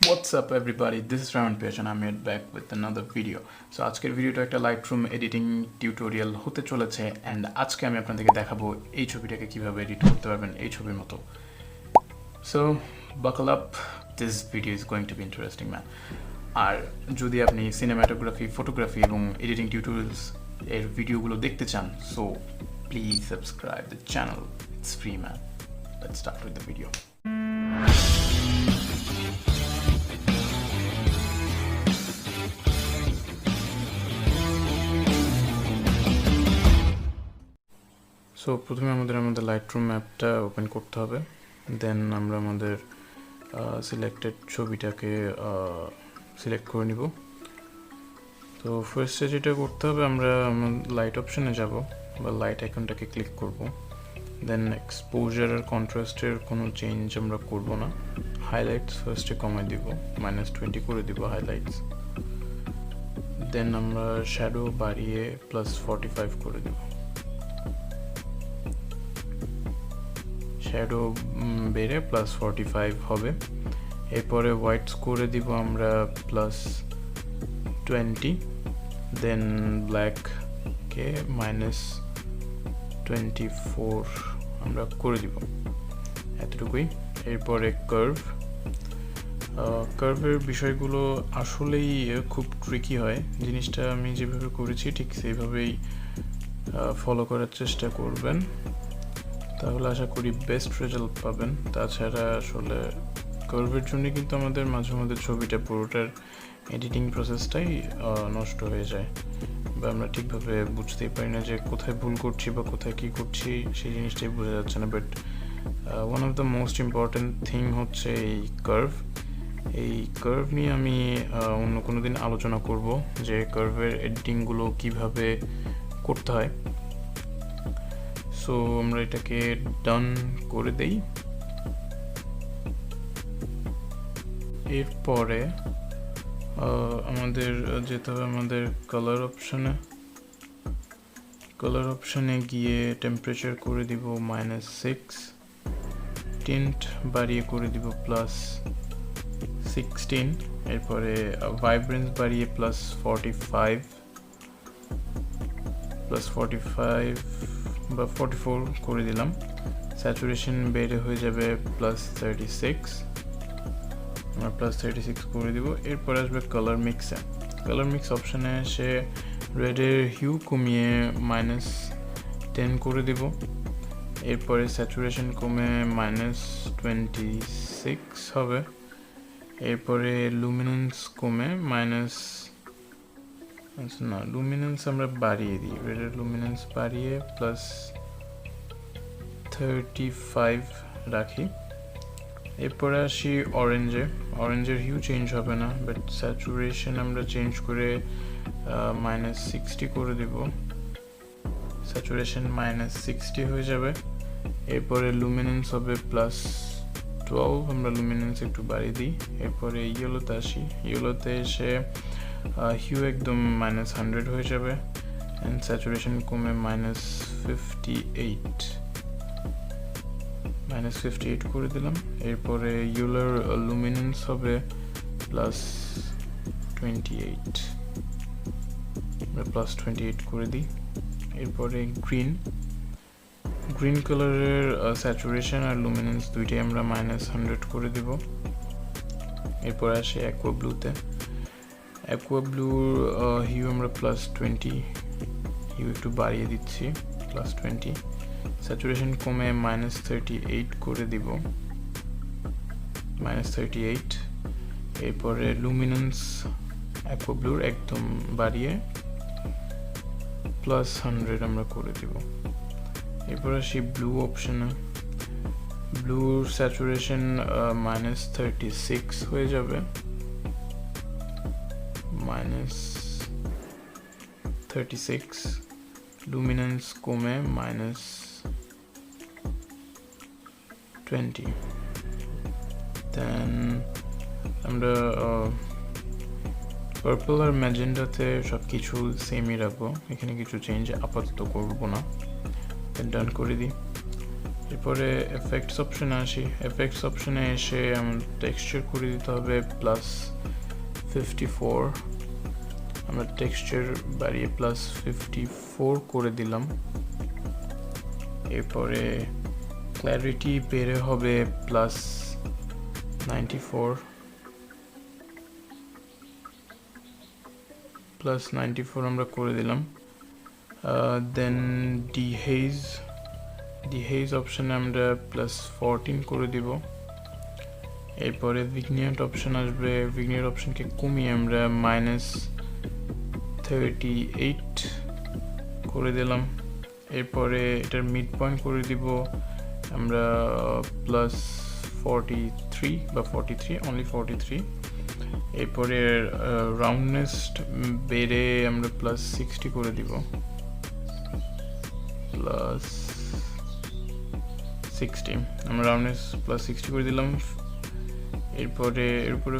What's up everybody, this is Raman Page and I'm here back with another video. So আজকের ভিডিওটা একটা Lightroom editing tutorial হতে চলেছে and আজকে আমি আপনাদেরকে দেখাবো এই ছবিটাকে কিভাবে এডিট করতে পারবেন এই ছবির মতো। So buckle up, this video is going to be interesting man. আর যদি আপনি সিনেমাটোগ্রাফি, ফটোগ্রাফি এবং এডিটিং টিউটোরিয়ালস এর ভিডিওগুলো দেখতে চান, so please subscribe the channel. It's free man. Let's start with the video. So প্রথমে আমাদের লাইটরুম অ্যাপটা ওপেন করতে হবে, দেন আমরা আমাদের সিলেক্টেড ছবিটাকে সিলেক্ট করে নিব। তো ফার্স্টে যেটা করতে হবে, আমরা লাইট অপশনে যাব বা লাইট আইকনটাকে ক্লিক করব, দেন এক্সপোজার আর কন্ট্রাস্টের কোনো চেঞ্জ আমরা করব না। হাইলাইটস ফার্স্টে কমাই দিব, -20 করে দিব হাইলাইটস, দেন আমরা শ্যাডো বাড়িয়ে +45 করে দেব। শ্যাডো বেড়ে +45 হবে। এরপরে হোয়াইটস করে দিব আমরা +20, দেন ব্ল্যাককে -24 আমরা করে দিব, এতটুকুই। এরপরে কার্ভের বিষয়গুলো আসলেই খুব ট্রিকি হয়। জিনিসটা আমি যেভাবে করেছি ঠিক সেইভাবেই ফলো করার চেষ্টা করবেন, তাহলে আশা করি বেস্ট রেজাল্ট পাবেন। তাছাড়া আসলে কার্ভের জন্য কিন্তু আমাদের মাঝে মাঝে ছবিটা পুরোটার এডিটিং প্রসেসটাই নষ্ট হয়ে যায়, বা আমরা ঠিকভাবে বুঝতেই পারি না যে কোথায় ভুল করছি বা কোথায় কী করছি, সেই জিনিসটাই বোঝা যাচ্ছে না। But one of the most important thing হচ্ছে এই কার্ভ নিয়ে আমি অন্য কোনো দিন আলোচনা করব, যে কার্ভের এডিটিংগুলো কিভাবে করতে হয়। সো আমরা এটাকে ডান করে দেই। এরপরে আমাদের যেতে হবে আমাদের কালার অপশানে গিয়ে টেম্পারেচার করে দিব -6, টিন্ট বাড়িয়ে করে দিব +16, এরপরে ভাইব্রেন্স বাড়িয়ে +45 বা 44 করে দিলাম। স্যাচুরেশন বেড়ে হয়ে যাবে +36, আমরা +36 করে দিব। এরপর আসবে কালার মিক্স অপশানে এসে রেডের হিউ কমিয়ে -10 করে দিব। এরপরে স্যাচুরেশন কমে -26 হবে। এরপরে লুমিনেন্স কমে লুমিনেন্স আমরা বাড়িয়ে দিই, রেডের লুমিনেন্স বাড়িয়ে +35 রাখি। এরপরে আসি অরেঞ্জের হিউ চেঞ্জ হবে না, বাট স্যাচুরেশন আমরা চেঞ্জ করে -60 করে দিব, স্যাচুরেশন -60 হয়ে যাবে। এরপরে লুমিনেন্স হবে +12, আমরা লুমিনেন্স একটু বাড়িয়ে দিই। এরপরে ইয়েলোতে আসি, ইয়েলোতে এসে হিউ একদম -100 হয়ে যাবে, অ্যান্ড স্যাচুরেশন কমে -58 করে দিলাম। এরপরে ইয়েলোর লুমিনেন্স হবে +28, আমরা +28 করে দিই। এরপরে গ্রিন কালারের স্যাচুরেশন আর লুমিনেন্স দুইটাই আমরা -100 করে দিব। এরপর আসে অ্যাকোয়া ব্লুর হিউ আমরা +20, হিউ একটু বাড়িয়ে দিচ্ছি, +20। স্যাচুরেশন কমে -38 করে দিব, -38। এরপরে লুমিনেন্স অ্যাকোয়া ব্লুর একদম বাড়িয়ে +100 আমরা করে দিব। এরপর আসি ব্লু অপশনে, ব্লুর স্যাচুরেশন -36 হয়ে যাবে, -36। লুমিনেন্স কমে -20। দেন আমরা পার্পল আর ম্যাজেন্ডাতে সব কিছু সেমই রাখবো, এখানে কিছু চেঞ্জ আপাতত করব না, ডান করে দিই। এরপরে এফেক্টস অপশনে আসি। এফেক্টস অপশনে এসে আমরা টেক্সচার করে দিতে হবে +54। আমরা টেক্সচার বাড়িয়ে +54 করে দিলাম। এরপরে ক্ল্যারিটি বেড়ে হবে +94 আমরা করে দিলাম। দেন ডিহেজ অপশনে আমরা +14 করে দিব। এরপরে ভিগনেট অপশন আসবে, ভিগনেট অপশনকে কমিয়ে আমরা -38 করে দিলাম। এরপরে এটার মিড পয়েন্ট করে দিব আমরা +43 বা 43, অনলি 43। এরপরে রাউন্ডনেস বেড়ে আমরা +60 করে দিব, +60 আমরা রাউন্ডনেস +60 করে দিলাম। এরপরে এর উপরে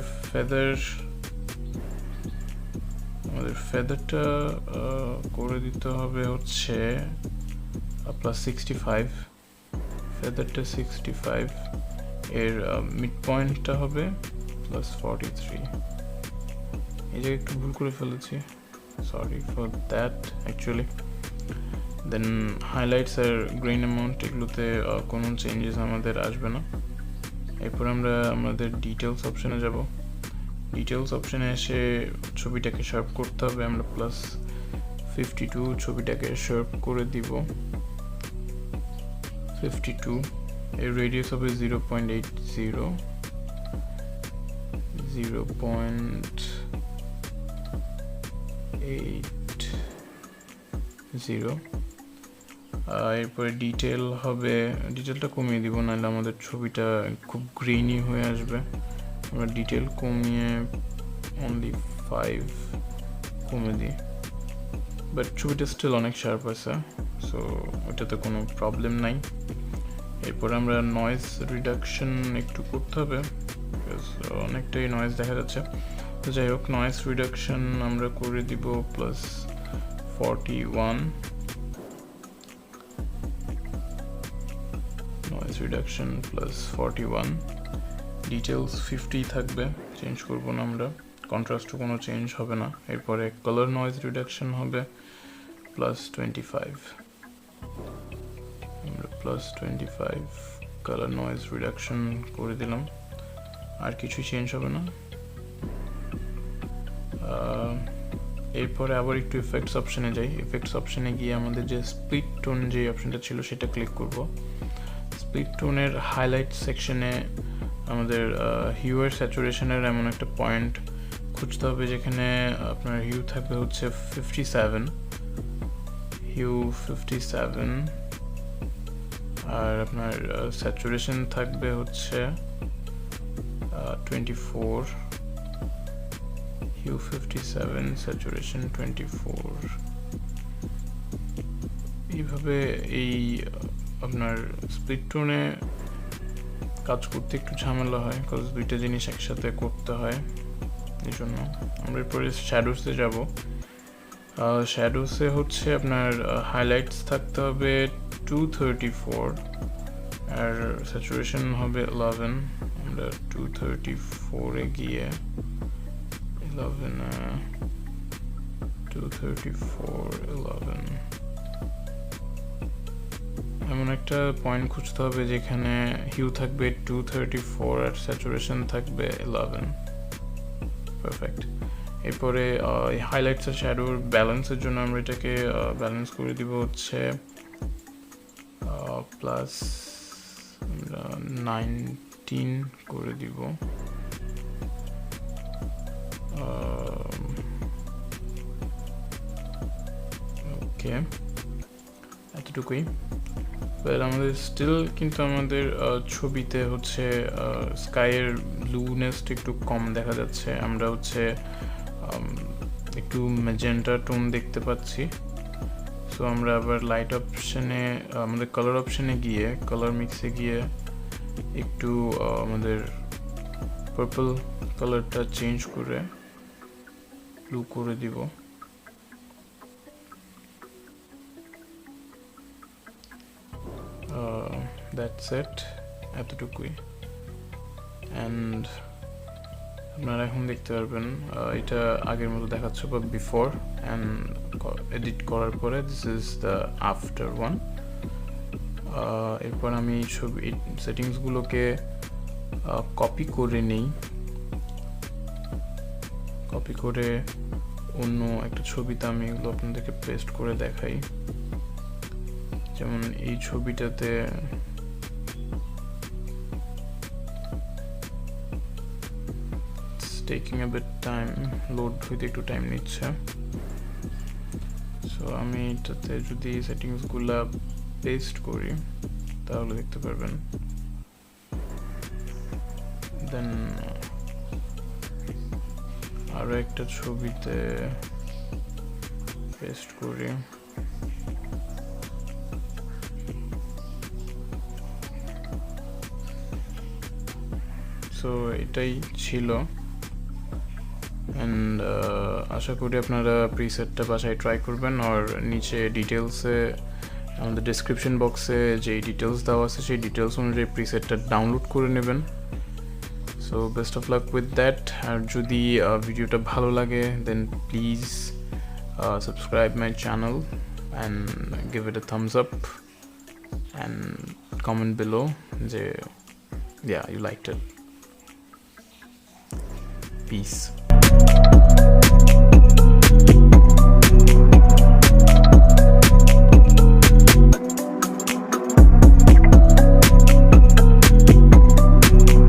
আমাদের ফেদারটা করে দিতে হবে হচ্ছে +65, ফেদারটা 65, এর মিড পয়েন্টটা হবে +43। এই জায়গায় একটু ভুল করে ফেলেছি, sorry for that actually. Then highlights আর গ্রেন অ্যামাউন্ট এগুলোতে কোনো চেঞ্জেস আমাদের আসবে না। এরপর আমরা আমাদের ডিটেলস অপশনে যাব। ডিটেলস অপশনে এসে ছবিটাকে শার্প করতে হবে, আমরা +52 ছবিটাকে শার্প করে দিব 52। এর রেডিয়াস হবে 0.80, এরপরে ডিটেল হবে, ডিটেলটা কমিয়ে দিব, নাহলে আমাদের ছবিটা খুব গ্রেইনি হয়ে আসবে। আমরা ডিটেল কমিয়ে অনলি 5 কমে দিই, বাট ছবিটা স্টিল অনেক শার্প আছে, সো ওটাতে কোনো প্রবলেম নাই। এরপর আমরা নয়েজ রিডাকশন একটু করতে হবে, অনেকটাই নয়েজ দেখা যাচ্ছে। তো যাই হোক, নয়েজ রিডাকশন আমরা করে দিব +41, নয়েজ রিডাকশন +41। ডিটেলস 50 থাকবে, চেঞ্জ করব না আমরা, কন্ট্রাস্টও কোনো চেঞ্জ হবে না। এরপরে কালার নয়েজ রিডাকশন হবে +25, আমরা +25 কালার নয়েজ রিডাকশন করে দিলাম, আর কিছু চেঞ্জ হবে না। এরপরে আবার একটু ইফেক্টস অপশনে যাই। ইফেক্টস অপশনে গিয়ে আমাদের যে স্প্লিট টোন যে অপশনটা ছিল সেটা ক্লিক করব। স্প্লিট টোনের হাইলাইট সেকশনে আমাদের হিউ আর স্যাচুরেশনের এমন একটা পয়েন্ট খুঁজতে হবে যেখানে আপনার হিউ থাকবে হচ্ছে 57, হিউ 57, আর আপনার স্যাচুরেশন থাকবে হচ্ছে 24, হিউ 57, স্যাচুরেশন 24। এইভাবে এই আপনার স্প্লিট টোনে কাজ করতে একটু ঝামেলা হয়, কারণ দুইটা জিনিস একসাথে করতে হয়, এই জন্য। আমরা এরপরে শ্যাডোসে যাব। শ্যাডোসে হচ্ছে আপনার হাইলাইটস থাকতে হবে 234 আর স্যাচুরেশন হবে 11। আমরা 234-এ গিয়ে 11 এমন একটা পয়েন্ট খুঁজতে হবে যেখানে হিউ থাকবে 234 আর স্যাচুরেশন থাকবে 11। পারফেক্ট। এরপরে হাইলাইটস আর শ্যাডোর ব্যালেন্সের জন্য আমরা এটাকে ব্যালেন্স করে দিব হচ্ছে +19 করে দিব। ওকে, এতটুকুই। আমাদের স্টিল কিন্তু আমাদের ছবিতে হচ্ছে স্কাইয়ের ব্লুনেসটা একটু কম দেখা যাচ্ছে। আমরা হচ্ছে একটু ম্যাজেন্টা টোন দেখতে পাচ্ছি। সো আমরা আবার লাইট অপশনে, আমাদের কালার অপশনে গিয়ে, কালার মিক্সে গিয়ে একটু আমাদের পার্পল কালারটা চেঞ্জ করে ব্লু করে দিব। দ্যাটস ইট, এতটুকুই। অ্যান্ড আপনারা এখন দেখতে পারবেন এটা আগের মতো দেখাচ্ছে বা বিফোর অ্যান্ড এডিট করার পরে this is the after one. এরপর আমি ছবি সেটিংসগুলোকে কপি করে নিই, কপি করে অন্য একটা ছবিতে আমি এগুলো আপনাদেরকে পেস্ট করে দেখাই। যেমন এই ছবিটাতে taking a bit time, load হইতে একটু টাইম নিচ্ছে। সো আমি এটাতে যদি সেটিংসগুলো পেস্ট করি তাহলে দেখতে পারবেন। দেন আরো একটা ছবিতে পেস্ট করি। সো এটাই ছিল। অ্যান্ড আশা করি আপনারা প্রিসেটটা বাসায় ট্রাই করবেন। আর নিচে ডিটেলসে আমাদের ডেসক্রিপশন বক্সে যেই ডিটেলস দেওয়া আছে সেই ডিটেলস অনুযায়ী প্রিসেটটা ডাউনলোড করে নেবেন। So best of luck with that. আর যদি ভিডিওটা ভালো লাগে then please subscribe my channel and give it a thumbs up and comment below যে ইউ লাইকড ইট। Peace.